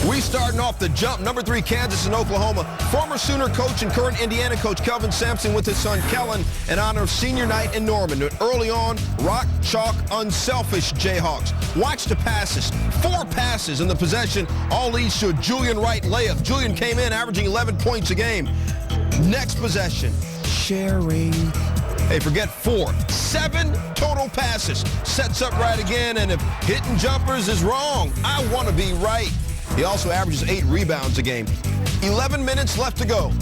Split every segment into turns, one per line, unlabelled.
We starting off the jump. Number 3, Kansas and Oklahoma. Former Sooner coach and current Indiana coach Kelvin Sampson with his son Kellen in honor of senior night in Norman. Early on, rock, chalk, unselfish Jayhawks. Watch the passes. 4 passes in the possession. All leads to a Julian Wright layup. Julian came in averaging 11 points a game. Next possession, sharing. Hey, forget 4. 7 total passes. Sets up right again, and if hitting jumpers is wrong, I want to be right. He also averages 8 rebounds a game. 11 minutes left to go.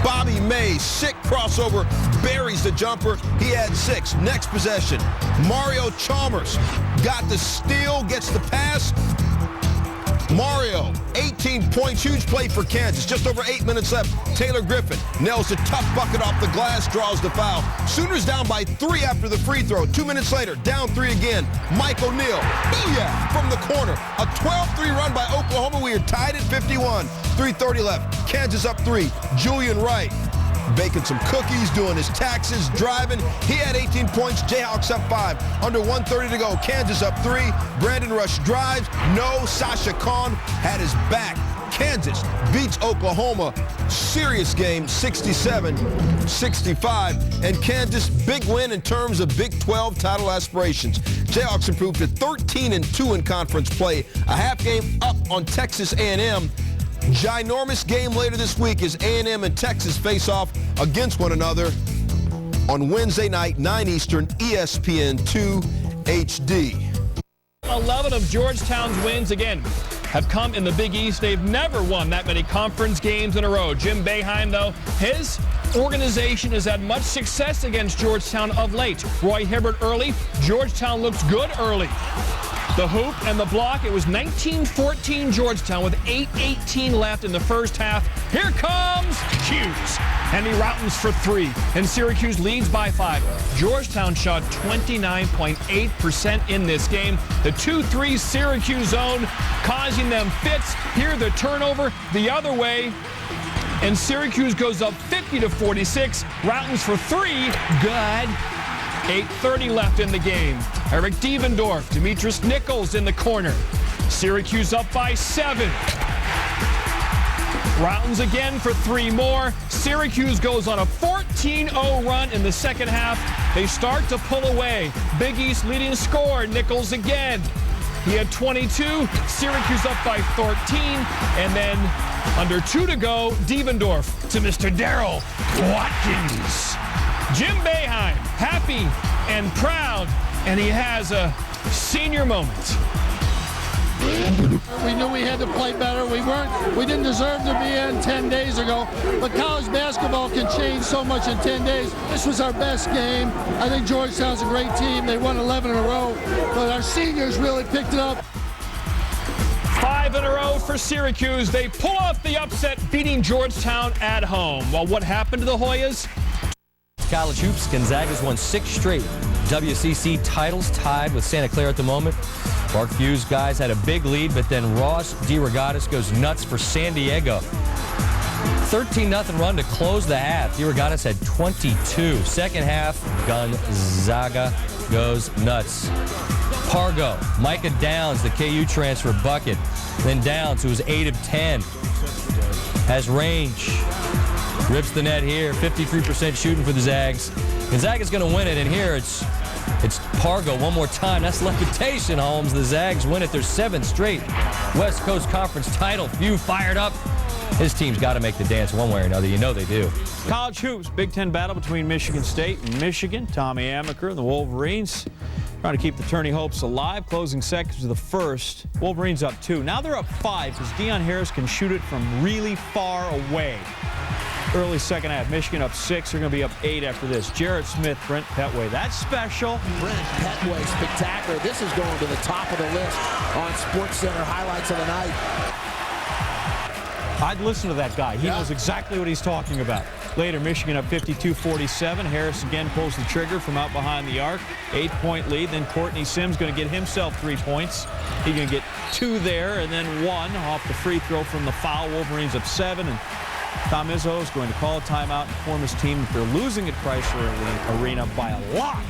Bobby Mays, sick crossover, buries the jumper. He had 6. Next possession, Mario Chalmers got the steal, gets the pass. Mario, 18 points, huge play for Kansas. Just over 8 minutes left. Taylor Griffin nails a tough bucket off the glass, draws the foul. Sooners down by 3 after the free throw. 2 minutes later, down 3 again. Mike O'Neal, booyah, from the corner. A 12-3 run by Oklahoma. We are tied at 51. 3:30 left. Kansas up 3. Julian Wright baking some cookies, doing his taxes, driving. He had 18 points. Jayhawks up 5. Under 1:30 to go. Kansas up 3. Brandon Rush drives. No. Sasha Kahn had his back. Kansas beats Oklahoma. Serious game, 67-65. And Kansas, big win in terms of Big 12 title aspirations. Jayhawks improved to 13-2 in conference play. A half game up on Texas A&M. Ginormous game later this week as A&M and Texas face off against one another on Wednesday night, 9 Eastern, ESPN2 HD.
11 of Georgetown's wins, again, have come in the Big East. They've never won that many conference games in a row. Jim Boeheim, though, his organization has had much success against Georgetown of late. Roy Hibbert early. Georgetown looks good early. The hoop and the block, it was 19-14 Georgetown with 8:18 left in the first half. Here comes Hughes. And he routines for 3. And Syracuse leads by 5. Georgetown shot 29.8% in this game. The 2-3 Syracuse zone causing them fits. Here the turnover the other way. And Syracuse goes up 50-46. Routines for 3. Good. 8:30 left in the game. Eric Devendorf, Demetrius Nichols in the corner. Syracuse up by 7. Routines again for 3 more. Syracuse goes on a 14-0 run in the second half. They start to pull away. Big East leading scorer, Nichols again. He had 22. Syracuse up by 13. And then under 2 to go, Devendorf to Mr. Darryl Watkins. Jim Boeheim, happy and proud, and he has a senior moment.
We knew we had to play better. We didn't deserve to be in 10 days ago, but college basketball can change so much in 10 days. This was our best game. I think Georgetown's a great team. They won 11 in a row, but our seniors really picked it up.
5 in a row for Syracuse. They pull off the upset, beating Georgetown at home. Well, what happened to the Hoyas?
College hoops, Gonzaga's won 6 straight WCC titles, tied with Santa Clara at the moment. Mark Few's guys had a big lead, but then Ross DeRogatis goes nuts for San Diego. 13-0 run to close the half. DeRogatis had 22. Second half, Gonzaga goes nuts. Pargo, Micah Downs, the KU transfer bucket. Then Downs, who was 8 of 10, has range. Rips the net here, 53% shooting for the Zags. Gonzaga's going to win it, and here it's Pargo one more time. That's levitation, Holmes. The Zags win it, their 7th straight West Coast Conference title. Few fired up. His team's got to make the dance one way or another. You know they do.
College hoops, Big Ten battle between Michigan State and Michigan. Tommy Amaker and the Wolverines trying to keep the tourney hopes alive. Closing seconds of the first. Wolverines up 2. Now they're up 5 because Deion Harris can shoot it from really far away. Early second half, Michigan up 6. They're going to be up 8 after this. Jarrett Smith, Brent Petway. That's special.
Brent Petway, spectacular. This is going to the top of the list on SportsCenter highlights of the night.
I'd listen to that guy. He knows exactly what he's talking about. Later, Michigan up 52-47. Harris again pulls the trigger from out behind the arc. 8-point lead. Then Courtney Sims going to get himself 3 points. He's going to get 2 there and then 1 off the free throw from the foul. Wolverines up 7. And Tom Izzo is going to call a timeout and inform his team that they're losing at Chrysler Arena by a lot.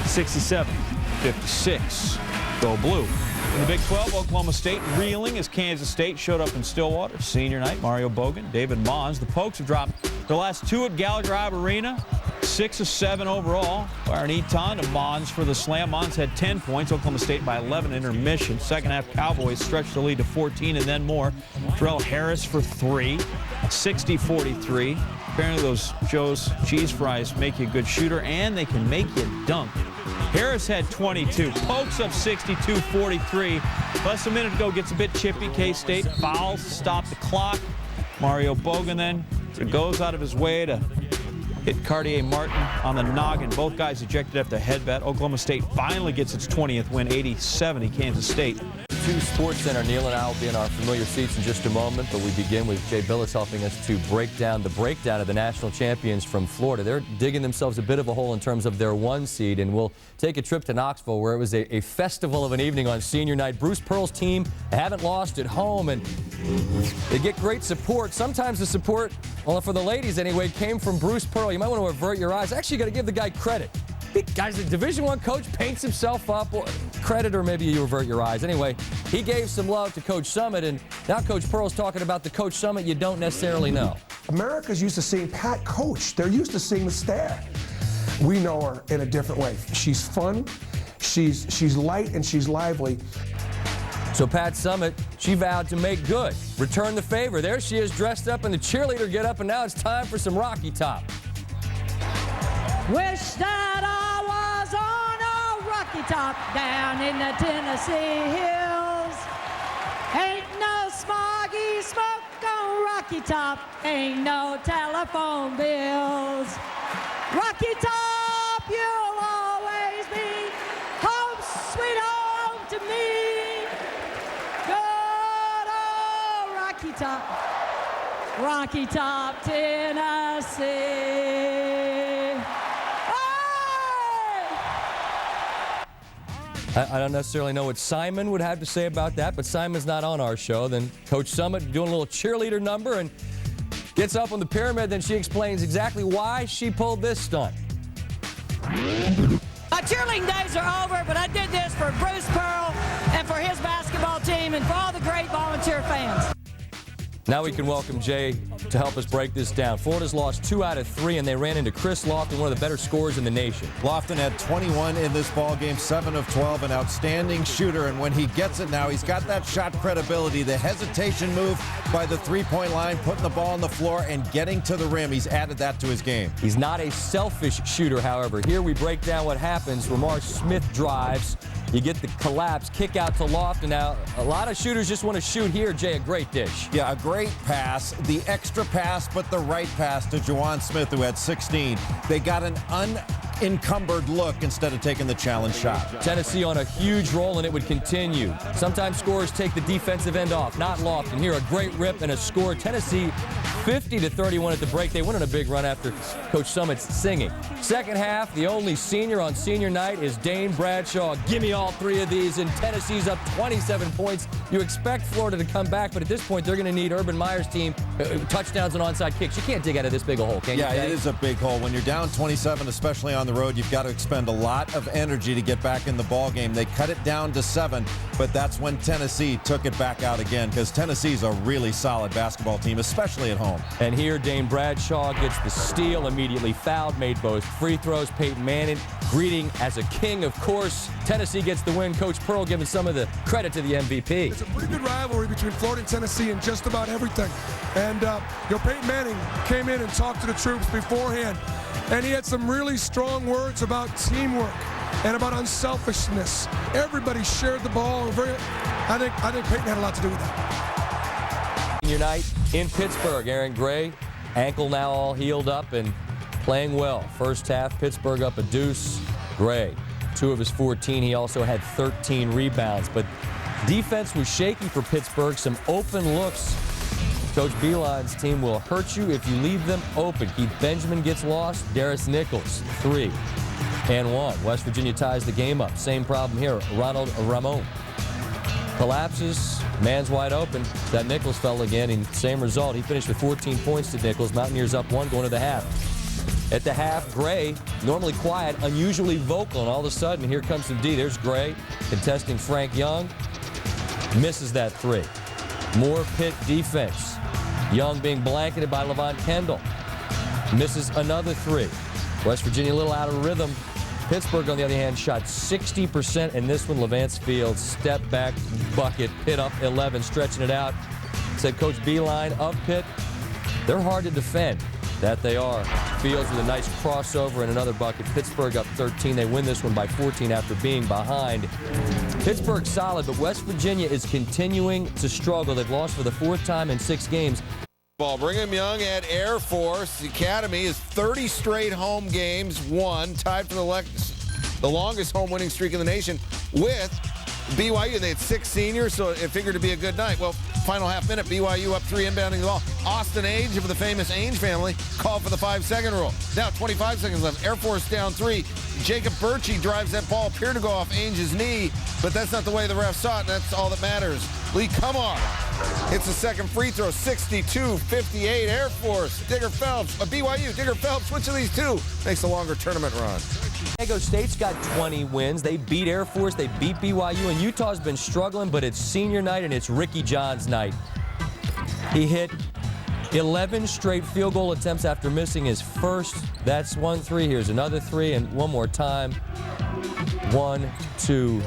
67-56. go blue. In the Big 12, Oklahoma State reeling as Kansas State showed up in Stillwater. Senior night, Mario Bogan, David Mons. The Pokes have dropped their last 2 at Gallagher Ibe Arena. 6 of 7 overall. Byron Eaton to Mons for the slam. Mons had 10 points. Oklahoma State by 11 intermission. Second half, Cowboys stretched the lead to 14 and then more. Terrell Harris for 3. 60-43. Apparently those Joe's cheese fries make you a good shooter, and they can make you dunk. Harris had 22. Pokes up 62-43. Less a minute ago, gets a bit chippy. K-State fouls, stop the clock. Mario Bogan then goes out of his way to hit Cartier Martin on the noggin. Both guys ejected after headbutt. Oklahoma State finally gets its 20th win, 80-70 Kansas State.
Sports Center. Neil and I will be in our familiar seats in just a moment, but we begin with Jay Billis helping us to break down the breakdown of the national champions from Florida. They're digging themselves a bit of a hole in terms of their 1 seed, and we'll take a trip to Knoxville where it was a festival of an evening on senior night. Bruce Pearl's team haven't lost at home, and they get great support. Sometimes the support, well, for the ladies anyway, came from Bruce Pearl. You might want to avert your eyes. Actually, you got to give the guy credit. Guys, the Division I coach paints himself up. Credit, or maybe you avert your eyes. Anyway, he gave some love to Coach Summitt, and now Coach Pearl's talking about the Coach Summitt you don't necessarily know.
America's used to seeing Pat coach. They're used to seeing the stare. We know her in a different way. She's fun, she's light, and she's lively.
So Pat Summitt, she vowed to make good, return the favor. There she is dressed up in the cheerleader get up, and now it's time for some Rocky Top.
Wish that I was on a Rocky Top down in the Tennessee hills. Ain't no smoggy smoke on Rocky Top, ain't no telephone bills. Rocky Top, you'll always be home, sweet home to me. Good old Rocky Top, Rocky Top, Tennessee.
I don't necessarily know what Simon would have to say about that, but Simon's not on our show. Then Coach Summitt doing a little cheerleader number and gets up on the pyramid. Then she explains exactly why she pulled this stunt.
My cheerleading days are over, but I did this for Bruce Pearl and for his basketball team and for all the great volunteer fans.
Now we can welcome Jay to help us break this down. Florida's lost 2 out of 3, and they ran into Chris Lofton, one of the better scorers in the nation.
Lofton had 21 in this ball game, 7 of 12, an outstanding shooter, and when he gets it now, he's got that shot credibility, the hesitation move by the three-point line, putting the ball on the floor and getting to the rim. He's added that to his game.
He's not a selfish shooter, however. Here we break down what happens. Ramar Smith drives. You get the collapse, kick out to Lofton. Now, a lot of shooters just want to shoot here. Jay, a great dish.
Yeah, a great pass, the extra pass, but the right pass to Juwan Smith, who had 16. They got an unencumbered look instead of taking the challenge shot.
Tennessee on a huge roll, and it would continue. Sometimes scorers take the defensive end off, not Lofton. Here, a great rip and a score. Tennessee 50-31 at the break. They went on a big run after Coach Summitt's singing. Second half, the only senior on senior night is Dane Bradshaw. Give me all 3 of these, and Tennessee's up 27 points. You expect Florida to come back, but at this point, they're going to need Urban Meyer's team touchdowns and onside kicks. You can't dig out of this big a hole, can you?
Yeah, it is a big hole. When you're down 27, especially on the road, you've got to expend a lot of energy to get back in the ball game. They cut it down to 7, but that's when Tennessee took it back out again, because Tennessee's a really solid basketball team, especially at home.
And here, Dane Bradshaw gets the steal, immediately fouled, made both free throws. Peyton Manning greeting as a king, of course. Tennessee gets the win. Coach Pearl giving some of the credit to the MVP.
It's a pretty good rivalry between Florida and Tennessee in just about everything. And Peyton Manning came in and talked to the troops beforehand, and he had some really strong words about teamwork and about unselfishness. Everybody shared the ball. I think Peyton had a lot to do with that.
Senior night in Pittsburgh. Aaron Gray, ankle now all healed up and playing well. First half, Pittsburgh up a deuce. Gray, 2 of his 14. He also had 13 rebounds. But defense was shaky for Pittsburgh. Some open looks. Coach Beilein's team will hurt you if you leave them open. Keith Benjamin gets lost. Darius Nichols, 3 and 1. West Virginia ties the game up. Same problem here. Ronald Ramon collapses. Man's wide open. That Nichols fell again, and same result. He finished with 14 points to Nichols. Mountaineers up 1 going to the half. At the half, Gray, normally quiet, unusually vocal, and all of a sudden, here comes some D. There's Gray contesting Frank Young. Misses that three. More Pitt defense. Young being blanketed by Levon Kendall. Misses another three. West Virginia a little out of rhythm. Pittsburgh, on the other hand, shot 60% in this one. Levance Fields, step back, bucket, Pitt up 11, stretching it out. Said Coach Beilein of Pitt, they're hard to defend. That they are. Fields with a nice crossover and another bucket. Pittsburgh up 13. They win this one by 14 after being behind. Pittsburgh solid, but West Virginia is continuing to struggle. They've lost for the 4th time in 6 games.
Brigham Young at Air Force Academy is 30 straight home games won, tied for the longest home winning streak in the nation with BYU. They had 6 seniors, so it figured to be a good night. Well, final half minute, BYU up 3 inbounding the ball. Austin Ainge of the famous Ainge family called for the 5-second rule. Now 25 seconds left. Air Force down 3. Jacob Birchie drives that ball, appeared to go off Ainge's knee, but that's not the way the ref saw it, and that's all that matters. Lee Kumar hits the second free throw, 62-58. Air Force, Digger Phelps, BYU, Digger Phelps, which of these two makes a longer tournament run?
San Diego State's got 20 wins. They beat Air Force, they beat BYU, and Utah's been struggling, but it's senior night and it's Ricky John's night. He hit 11 straight field goal attempts after missing his first. That's 1 3. Here's another 3, and one more time. 1, 2,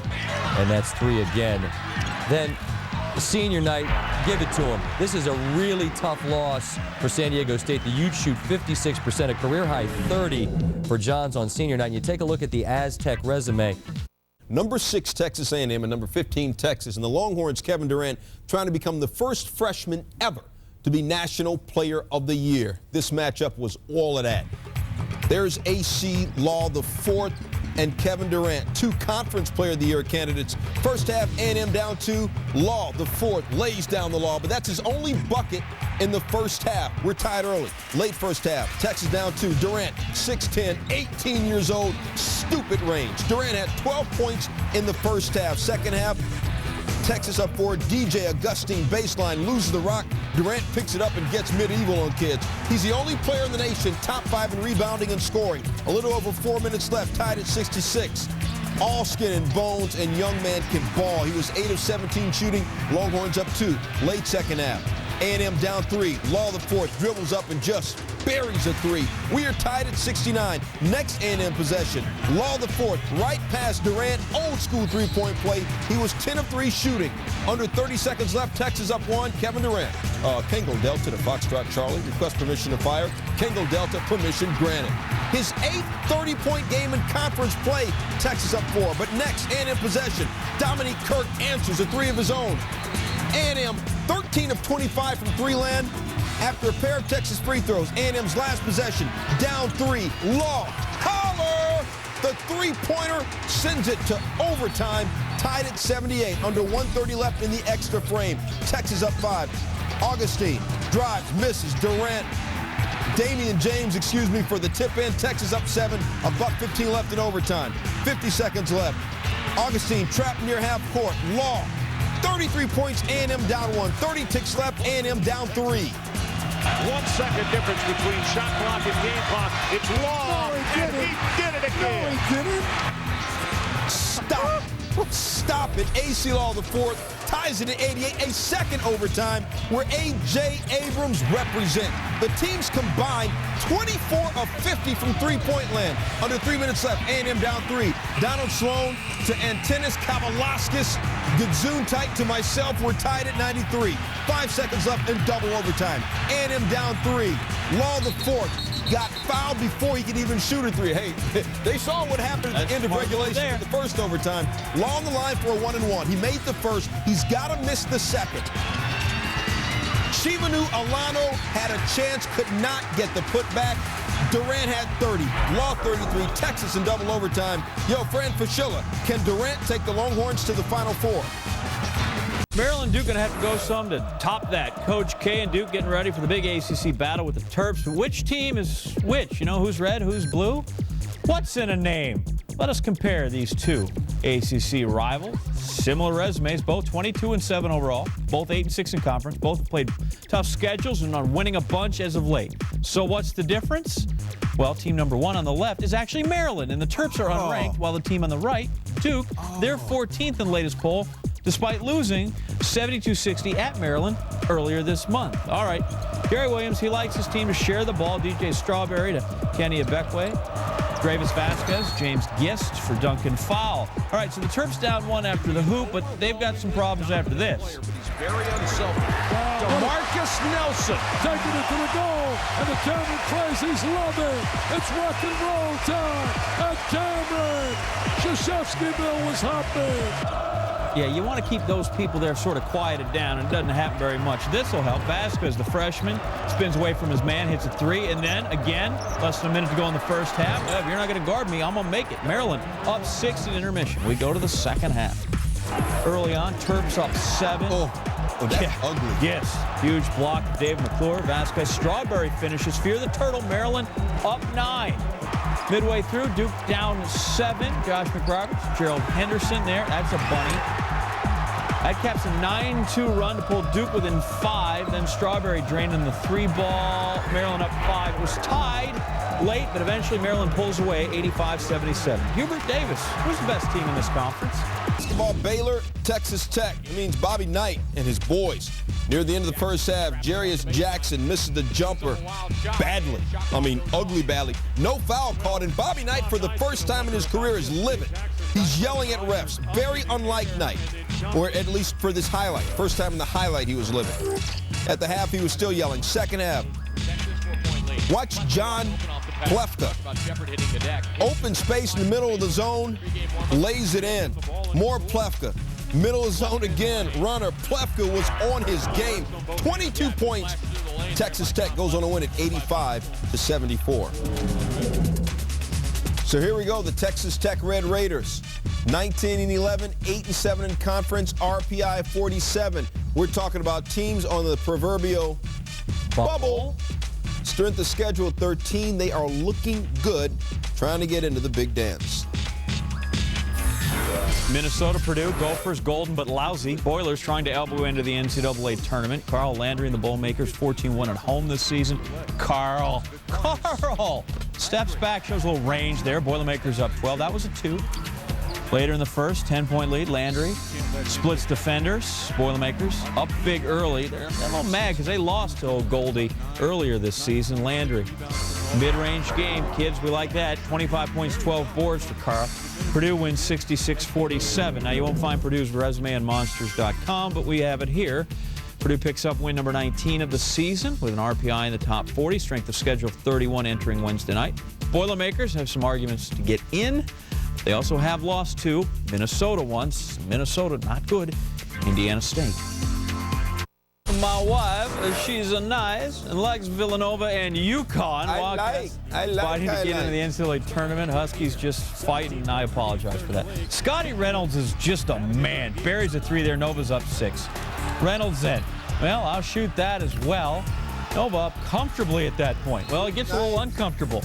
and that's 3 again. Then senior night, give it to him. This is a really tough loss for San Diego State. The Utes shoot 56%, a career-high 30 for Johns on senior night. And you take a look at the Aztec resume.
Number 6 Texas A&M and number 15 Texas, and the Longhorns' Kevin Durant trying to become the first freshman ever to be National Player of the Year. This matchup was all of that. There's AC Law the fourth and Kevin Durant, 2 Conference Player of the Year candidates. First half, A&M down 2. Law the fourth lays down the law, but that's his only bucket in the first half. We're tied early. Late first half, Texas down 2. Durant, 6'10", 18 years old, stupid range. Durant had 12 points in the first half. Second half, Texas up 4. DJ Augustine baseline, loses the rock. Durant picks it up and gets medieval on kids. He's the only player in the nation top 5 in rebounding and scoring. A little over 4 minutes left, tied at 66. All skin and bones, and young man can ball. He was 8 of 17 shooting. Longhorns up 2. Late second half. A&M down 3. Law the fourth dribbles up and just buries a 3. We are tied at 69. Next A&M possession. Law the fourth, right past Durant. Old school 3-point play. He was 10 of 3 shooting. Under 30 seconds left. Texas up 1. Kevin Durant. Kengle Delta to Foxtrot Charlie. Request permission to fire. Kengle Delta, permission granted. His 8th 30-point game in conference play. Texas up 4. But next A&M possession. Dominique Kirk answers a 3 of his own. A&M 13 of 25 from 3 land after a pair of Texas free throws. A&M's last possession, down 3. Law, holler! The 3-pointer sends it to overtime, tied at 78. Under 1:30 left in the extra frame. Texas up 5. Augustine drives, misses. Durant, Damian James, for the tip in. Texas up 7. A buck 15 left in overtime. 50 seconds left. Augustine trapped near half court. Law, 33 points, A&M down 1. 30 ticks left, A&M down 3.
1 second difference between shot clock and game clock. It's Law, and he did it again.
No, he didn't.
Stop it. AC Law the fourth ties it at 88. A second overtime where A.J. Abrams represent. The teams combined 24 of 50 from 3-point land. Under 3 minutes left, A&M down 3. Donald Sloan to Antenis Kavalauskas. Gadzoon tight to myself. We're tied at 93. 5 seconds left in double overtime. A&M down 3. Law the fourth got fouled before he could even shoot a 3. Hey, they saw what happened at the end of regulation in the first overtime. Law on the line for a 1-and-1. He made the first. He's got to miss the second. Chivanu Alano had a chance, could not get the putback. Durant had 30. Law 33. Texas in double overtime. Yo, Fran Fraschilla, can Durant take the Longhorns to the Final Four?
Maryland Duke going to have to go some to top that. Coach K and Duke getting ready for the big ACC battle with the Terps. Which team is which? You know who's red, who's blue? What's in a name? Let us compare these two ACC rivals. Similar resumes, both 22-7 overall, both 8-6 in conference, both have played tough schedules and are winning a bunch as of late. So what's the difference? Well, team number 1 on the left is actually Maryland, and the Terps are unranked, while the team on the right, Duke, they're 14th in the latest poll, despite losing 72-60 at Maryland earlier this month. All right, Gary Williams, he likes his team to share the ball. DJ Strawberry to Kenny Abekwe, Gravis Vasquez, James Gist for Duncan Fowle. All right, so the Terps down 1 after the hoop, but they've got some problems after this.
Very unselfish. DeMarcus Nelson
taking it to the goal, and the Cameron Crazies love it. It's rock and roll time at Cameron. Krzyzewski was hopping.
Yeah, you want to keep those people there sort of quieted down, and it doesn't happen very much. This will help. Vasquez, the freshman, spins away from his man, hits a 3, and then, again, less than a minute to go in the first half. If you're not going to guard me, I'm going to make it. Maryland up 6 in intermission. We go to the second half. Early on, Terps up 7.
Oh, that's ugly.
Yes, huge block of Dave McClure. Vasquez, Strawberry finishes. Fear the Turtle. Maryland up 9. Midway through, Duke down 7. Josh McRoberts, Gerald Henderson there. That's a bunny. That caps a 9-2 run to pull Duke within 5. Then Strawberry draining the 3-ball. Maryland up 5. It was tied late, but eventually Maryland pulls away 85-77. Hubert Davis, who's the best team in this conference?
Basketball, Baylor, Texas Tech. It means Bobby Knight and his boys. Near the end of the first half, Jarius Jackson misses the jumper badly. I mean, ugly badly. No foul called, and Bobby Knight, for the first time in his career, is livid. He's yelling at refs. Very unlike Knight, or at least for this highlight. First time in the highlight he was livid. At the half, he was still yelling. Second half, watch John Plefka. Open space in the middle of the zone, lays it in. More Plefka. Middle of the zone again, runner. Plefka was on his game. 22 points. Texas Tech goes on to win at 85-74. So here we go, the Texas Tech Red Raiders. 19-11, 8-7 in conference, RPI 47. We're talking about teams on the proverbial bubble. Strength of schedule 13. They are looking good, trying to get into the big dance.
Minnesota, Purdue, Gophers, golden but lousy. Boilers trying to elbow into the NCAA tournament. Carl Landry and the Bullmakers 14-1 at home this season. Carl steps back, shows a little range there. Boilermakers up 12. That was a 2. Later in the first, 10-point lead. Landry splits defenders. Boilermakers up big early. They're a little mad because they lost to old Goldie earlier this season. Landry, mid-range game. Kids, we like that. 25 points, 12 boards for Carl. Purdue wins 66-47. Now, you won't find Purdue's resume on Monsters.com, but we have it here. Purdue picks up win number 19 of the season with an RPI in the top 40. Strength of schedule 31 entering Wednesday night. Boilermakers have some arguments to get in. They also have lost to Minnesota once. Minnesota, not good. Indiana State. My wife, she's a nice and likes Villanova and UConn.
I like
fighting to get into the NCAA tournament. Huskies just fighting, and I apologize for that. Scotty Reynolds is just a man. Buries a 3 there. Nova's up 6. Reynolds in. Well, I'll shoot that as well. Nova up comfortably at that point. Well, it gets a little uncomfortable.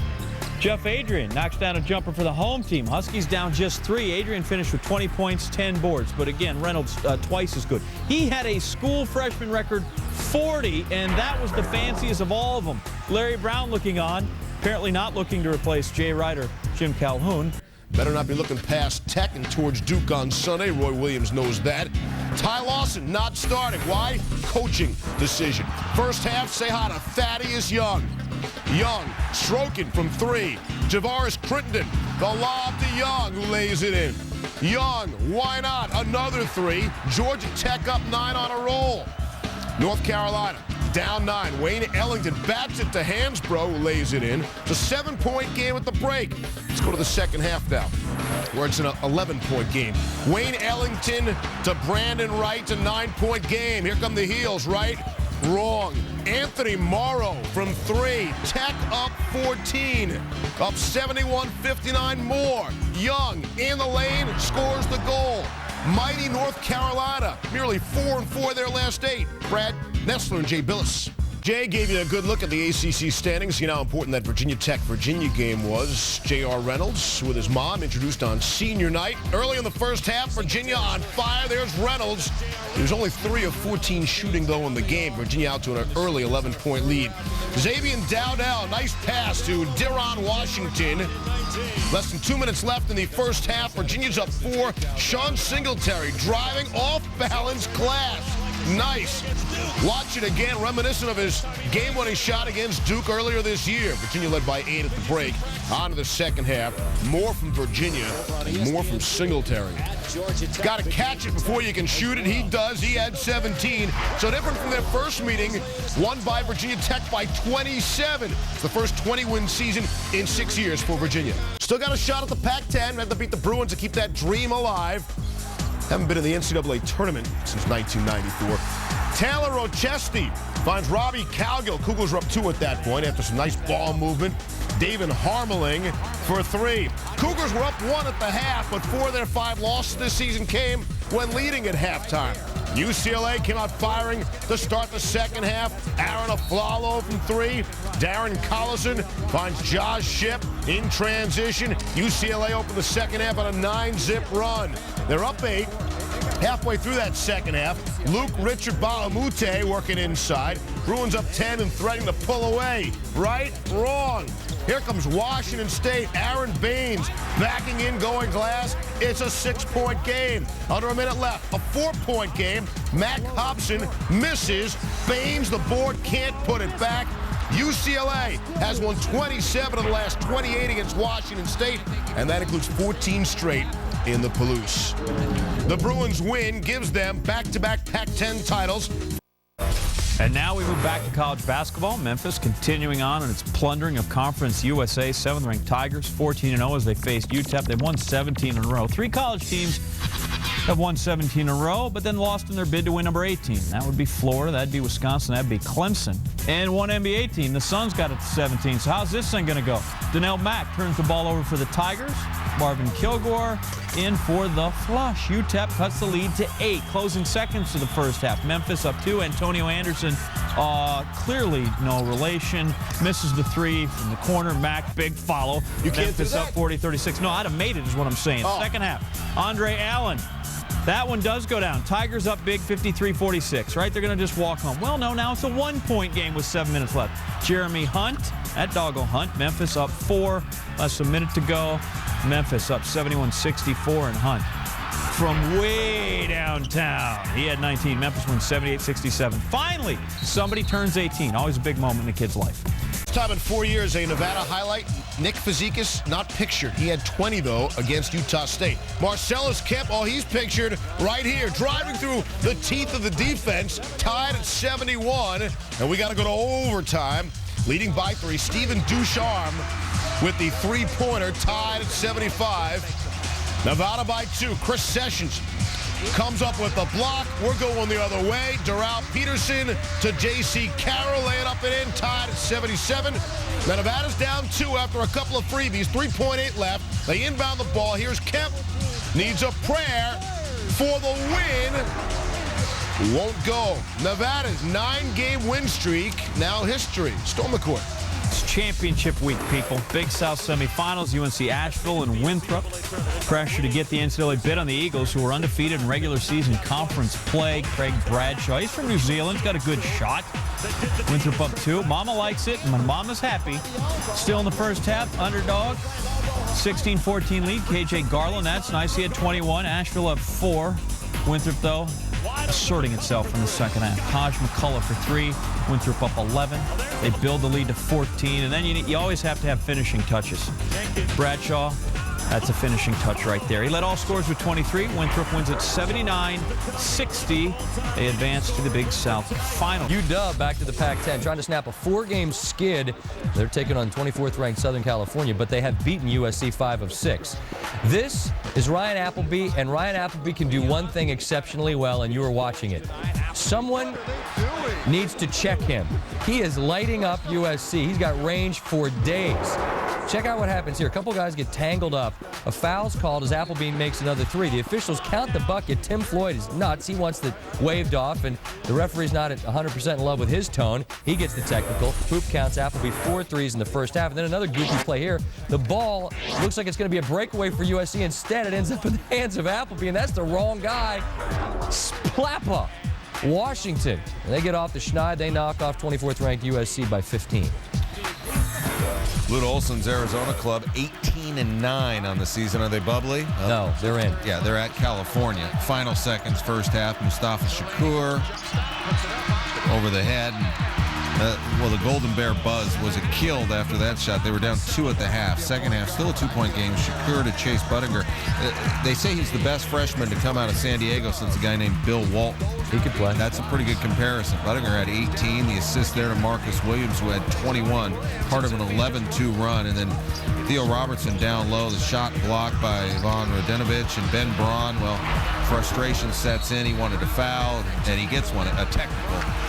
Jeff Adrian knocks down a jumper for the home team. Huskies down just 3. Adrian finished with 20 points, 10 boards. But again, Reynolds twice as good. He had a school freshman record 40, and that was the fanciest of all of them. Larry Brown looking on, apparently not looking to replace Jay Wright or Jim Calhoun.
Better not be looking past Tech and towards Duke on Sunday. Roy Williams knows that. Ty Lawson not starting. Why? Coaching decision. First half, say hi to Thaddeus Young. Young stroking from 3. Javaris Crittenden, the lob to Young, who lays it in. Young, why not? Another 3. Georgia Tech up 9 on a roll. North Carolina down 9. Wayne Ellington bats it to Hansbrough, who lays it in. It's a 7-point game at the break. Let's go to the second half now, where it's an 11-point game. Wayne Ellington to Brandon Wright, a 9-point game. Here come the heels, Wright. Wrong. Anthony Morrow from 3. Tech up 14. Up 71-59 more. Young in the lane, scores the goal. Mighty North Carolina, merely 4-4 their last 8. Brad Nessler and Jay Billis. Jay gave you a good look at the ACC standings. See how important that Virginia Tech-Virginia game was. J.R. Reynolds with his mom introduced on senior night. Early in the first half, Virginia on fire. There's Reynolds. He was only 3 of 14 shooting, though, in the game. Virginia out to an early 11-point lead. Xavier Dowdell, nice pass to Deron Washington. Less than 2 minutes left in the first half. Virginia's up 4. Sean Singletary driving off balance glass. Nice. Watch it again, reminiscent of his game-winning shot against Duke earlier this year. Virginia led by 8 at the break. On to the second half. More from Virginia, more from Singletary. Got to catch it before you can shoot it. He does. He had 17. So different from their first meeting, won by Virginia Tech by 27. It's the first 20-win season in 6 years for Virginia. Still got a shot at the Pac-10. Had to beat the Bruins to keep that dream alive. Haven't been in the NCAA tournament since 1994. Taylor Rochesty finds Robbie Cowgill. Cougars were up 2 at that point after some nice ball movement. David Harmeling for 3. Cougars were up 1 at the half, but 4 of their 5 losses this season came when leading at halftime. UCLA came out firing to start the second half. Aaron Aflalo from 3. Darren Collison finds Josh Shipp in transition. UCLA opened the second half on a 9-zip run. They're up 8. Halfway through that second half, Luke Richard Bahamute working inside. Bruins up 10 and threatening to pull away. Right? Wrong. Here comes Washington State. Aaron Baines backing in, going glass. It's a 6-point game. Under a minute left. A 4-point game. Mac Hobson misses. Baines, the board, can't put it back. UCLA has won 27 of the last 28 against Washington State, and that includes 14 straight in the Palouse. The Bruins win gives them back-to-back Pac-10 titles.
And now we move back to college basketball. Memphis continuing on in its plundering of Conference USA. 7th-ranked Tigers, 14-0 as they faced UTEP. They've won 17 in a row. 3 college teams have won 17 in a row, but then lost in their bid to win number 18. That would be Florida. That'd be Wisconsin. That'd be Clemson. And one NBA team. The Suns got it to 17. So how's this thing going to go? Donnell Mack turns the ball over for the Tigers. Marvin Kilgore in for the flush. UTEP cuts the lead to 8. Closing seconds to the first half. Memphis up 2. Antonio Anderson, clearly no relation. Misses the 3 from the corner. Mack, big follow.
You can't
Memphis
do that.
up 40-36. No, I'd have made it is what I'm saying.
Oh.
Second half. Andre Allen. That one does go down. Tigers up big, 53-46, right? They're going to just walk home. Well, no, now it's a 1-point game with 7 minutes left. Jeremy Hunt, that doggo Hunt. Memphis up 4, less than a minute to go. Memphis up 71-64 and Hunt from way downtown. He had 19. Memphis wins 78-67. Finally, somebody turns 18. Always a big moment in a kid's life.
First time in 4 years, a Nevada highlight. Nick Fazekas not pictured. He had 20, though, against Utah State. Marcellus Kemp, he's pictured right here, driving through the teeth of the defense, tied at 71. And we got to go to overtime. Leading by 3, Stephen Ducharme with the 3-pointer, tied at 75. Nevada by 2. Chris Sessions comes up with the block. We're going the other way. Doral Peterson to J.C. Carroll, laying up and in, tied at 77. Now Nevada's down 2 after a couple of freebies. 3.8 left. They inbound the ball. Here's Kemp. Needs a prayer for the win. Won't go. Nevada's 9-game win streak, now history. Storm the court.
It's championship week, people. Big South semifinals, UNC Asheville and Winthrop. Pressure to get the NCAA bid on the Eagles, who were undefeated in regular season conference play. Craig Bradshaw, he's from New Zealand, he's got a good shot. Winthrop up 2. Mama likes it, and my mama's happy. Still in the first half, underdog. 16-14 lead, KJ Garland, that's nice. He had 21. Asheville up 4. Winthrop, though, asserting itself in the second half. Taj McCullough for 3. Winthrop up 11. They build the lead to 14, and then you always have to have finishing touches. Bradshaw, that's a finishing touch right there. He led all scorers with 23. Winthrop wins at 79-60. They advance to the Big South final.
UW back to the Pac-10, trying to snap a 4-game skid. They're taking on 24th-ranked Southern California, but they have beaten USC 5 of 6. This is Ryan Appleby, and Ryan Appleby can do one thing exceptionally well, and you are watching it. Someone needs to check him. He is lighting up USC. He's got range for days. check out what happens here. A couple guys get tangled up. A foul's called as Appleby makes another three. The officials count the bucket. Tim Floyd is nuts. He wants it waved off, and the referee's not at 100% in love with his tone. He gets the technical. Hoop counts Appleby 4 threes in the first half. And then another goofy play here. The ball looks like it's going to be a breakaway for USC. Instead, it ends up in the hands of Appleby, and that's the wrong guy. Splappa, Washington. And they get off the schneid. They knock off 24th ranked USC by 15.
Lute Olson's Arizona club, 18-9 on the season. Are they bubbly?
No, they're in.
Yeah, they're at California. Final seconds, first half. Mustafa Shakur over the head. Well, the Golden Bear buzz was killed after that shot. They were down 2 at the half. Second half, still a 2-point game. Shakur to Chase Budinger. They say he's the best freshman to come out of San Diego since a guy named Bill Walton.
He could play.
That's a pretty good comparison. Budinger had 18. The assist there to Marcus Williams, who had 21. Part of an 11-2 run. And then Theo Robertson down low. The shot blocked by Ivan Radenovich. And Ben Braun, well, frustration sets in. He wanted a foul, and he gets one, a technical.